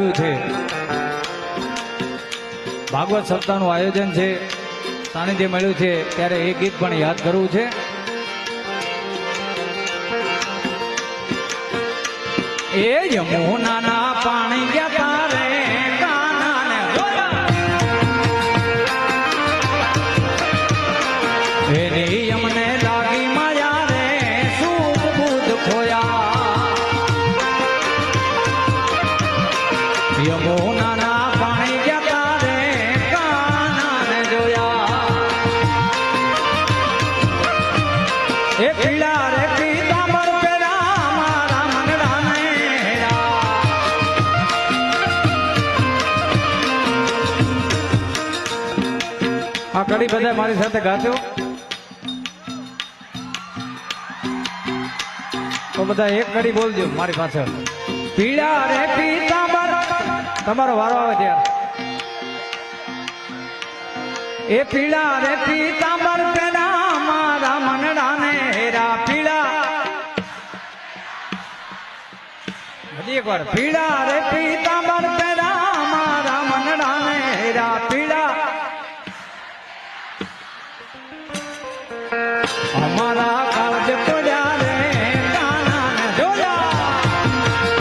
મળ્યું છે, ભાગવત સપ્તાહનું આયોજન છે, સાનિધ્ય મળ્યું છે, ત્યારે એ ગીત પણ યાદ કરવું છે. એ યમુનાના પાણી ગયા રે કાનાને એની યમને લાગી માયા રે સુખ બુધ ખોયા. યમુનાના પાણી ગયા રે કાનાને જોયા. એ પીળા રે પીતાંબર આ કડી બધા મારી સાથે ગાજો તો બધા એક કડી બોલજો મારી પાછળ. પીળા રે પીતાંબર, તમારો વારો આવે ત્યારે. એ પીળા રે પીતાંબર પેલા મારા મનડાને હેરા. પીળા હજી એક વાર. પીળા રે પીતાંબર પેલા મારા મનડાને હેરા. પીળા અમારા